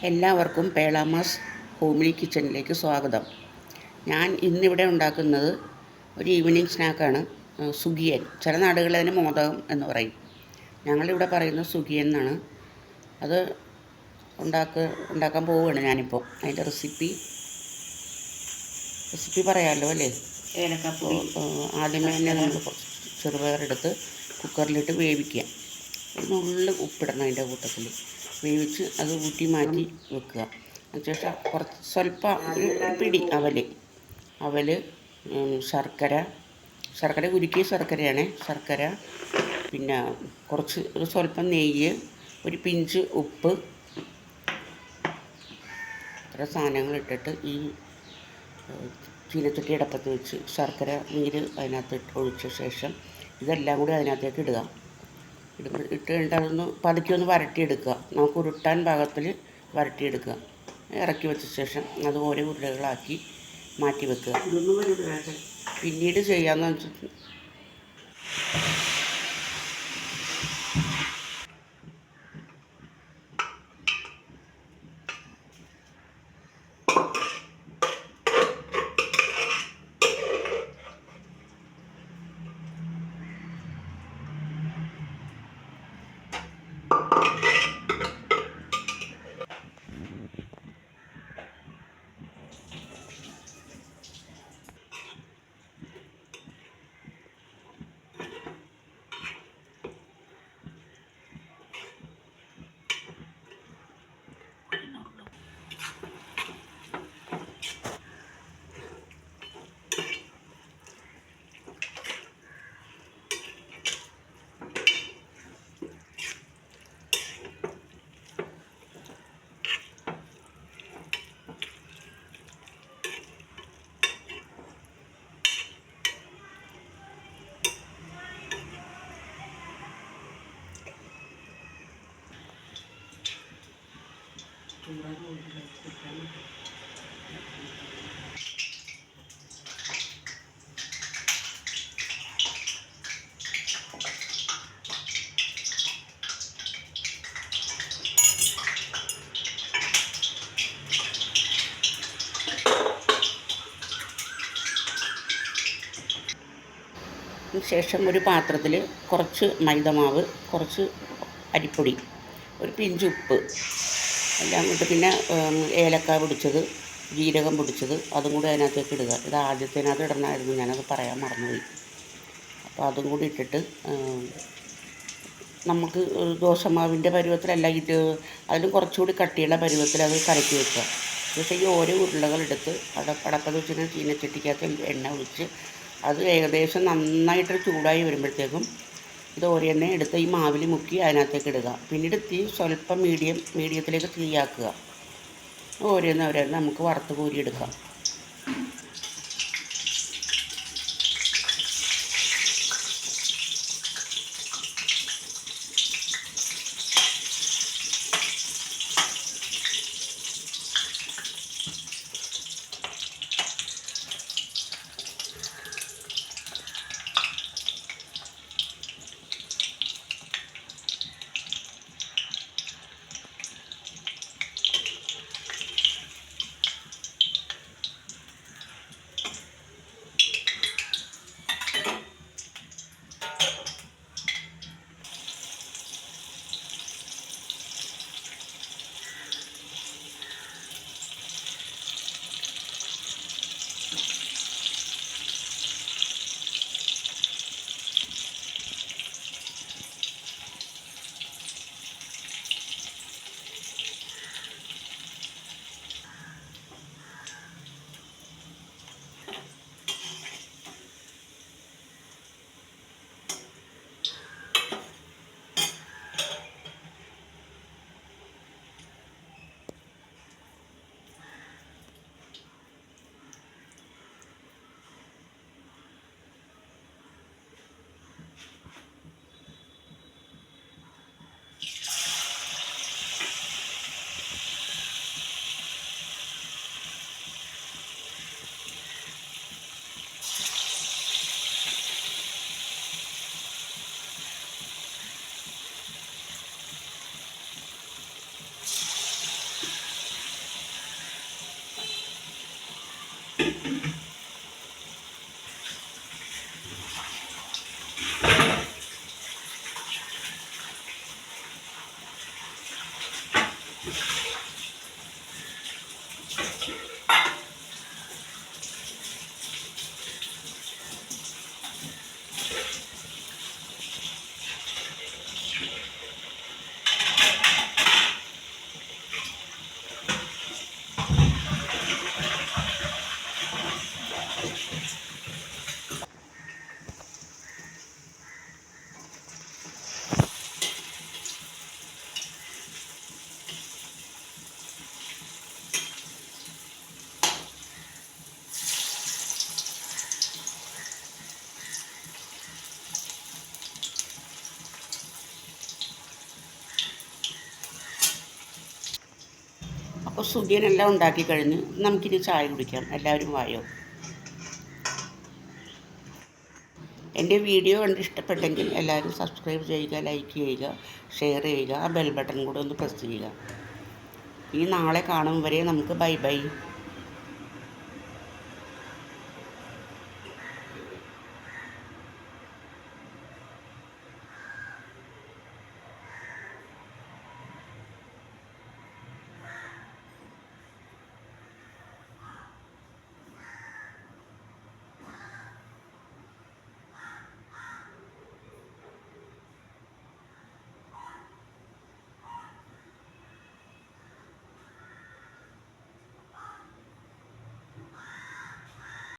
എല്ലാവർക്കും പേളാമാസ് ഹോംലി കിച്ചണിലേക്ക് സ്വാഗതം. ഞാൻ ഇന്നിവിടെ ഉണ്ടാക്കുന്നത് ഒരു ഈവനിങ് സ്നാക്കാണ്. സുഗിയൻ. ചില നാടുകളിൽ അതിന് മോദകം എന്ന് പറയും. ഞങ്ങളിവിടെ പറയുന്നത് സുഗിയൻ എന്നാണ്. അത് ഉണ്ടാക്കാൻ പോവുകയാണ് ഞാനിപ്പോൾ. അതിൻ്റെ റെസിപ്പി പറയാമല്ലോ അല്ലേ? ഏലക്കാപ്പൊടി ആദ്യമേ തന്നെ നമ്മൾ കുറച്ച് ചെറുപയറെടുത്ത് കുക്കറിലിട്ട് വേവിക്കുക. ഒരു നുള്ളു ഉപ്പിടണം അതിൻ്റെ കൂട്ടത്തിൽ. വേവിച്ച് അത് ഊറ്റി മാറ്റി വെക്കുക. അതിനുശേഷം സ്വല്പം പിടി അവൽ, ശർക്കര ഉരുക്കിയ ശർക്കര, പിന്നെ ഒരു സ്വല്പം നെയ്യ്, ഒരു പിഞ്ച് ഉപ്പ്, ഇത്ര സാധനങ്ങൾ ഇട്ടിട്ട് ഈ ചീനച്ചട്ടി അടപ്പത്ത് വെച്ച് ശർക്കര നീര് അതിനകത്ത് ഒഴിച്ച ശേഷം ഇതെല്ലാം കൂടി അതിനകത്തേക്ക് ഇടുക. ഇട്ട് കഴിഞ്ഞിട്ട് അതൊന്ന് പതുക്കെ ഒന്ന് വരട്ടിയെടുക്കുക. നമുക്ക് ഉരുട്ടാൻ പാകത്തിൽ വരട്ടിയെടുക്കുക. ഇറക്കി വെച്ച ശേഷം അത് ഓരോ ഉരുളകളാക്കി മാറ്റി വെക്കുക. പിന്നീട് ചെയ്യാമെന്ന് വെച്ചിട്ട് ശേഷം ഒരു പാത്രത്തിൽ കുറച്ച് മൈദമാവ്, കുറച്ച് അരിപ്പൊടി, ഒരു പിഞ്ച് ഉപ്പ് എല്ലാം ഇട്ട്, പിന്നെ ഏലക്ക പൊടിച്ചത്, ജീരകം പൊടിച്ചത് അതും കൂടി അതിനകത്തേക്ക് ഇടുക. ഇത് ആദ്യത്തേനകത്ത് ഇടണമായിരുന്നു, ഞാനത് പറയാൻ മറന്നുപോയി. അപ്പോൾ അതും കൂടി ഇട്ടിട്ട് നമുക്ക് ദോശമാവിൻ്റെ പരുവത്തിലല്ല, അതിലും കുറച്ചുകൂടി കട്ടിയുള്ള പരുവത്തിൽ അത് കലക്കി വെക്കുക. പക്ഷേ ഈ ഓരോ ഉരുളകളെടുത്ത് അടപ്പത് വെച്ചിട്ട് ചീനച്ചട്ടിക്കകത്ത് എണ്ണ ഒഴിച്ച് അത് ഏകദേശം നന്നായിട്ട് ചൂടായി വരുമ്പോഴത്തേക്കും ഇത് ഓരോന്നെ എടുത്ത് ഈ മാവിൽ മുക്കി അതിനകത്തേക്ക് ഇടുക. പിന്നീട് തീ സ്വല്പം മീഡിയത്തിലേക്ക് തീയാക്കുക. ഓരോന്ന് നമുക്ക് വറുത്ത് കോരിയെടുക്കാം. അപ്പോൾ സുഖിയനെല്ലാം ഉണ്ടാക്കി കഴിഞ്ഞ് നമുക്കിനി ചായ കുടിക്കാം. എല്ലാവരും വായോ. എൻ്റെ വീഡിയോ കണ്ട് ഇഷ്ടപ്പെട്ടെങ്കിൽ എല്ലാവരും സബ്സ്ക്രൈബ് ചെയ്യുക, ലൈക്ക് ചെയ്യുക, ഷെയർ ചെയ്യുക, ആ ബെൽ ബട്ടൺ കൂടെ ഒന്ന് പ്രസ് ചെയ്യുക. ഈ നാളെ കാണും വരെ നമുക്ക് ബൈ ബൈ.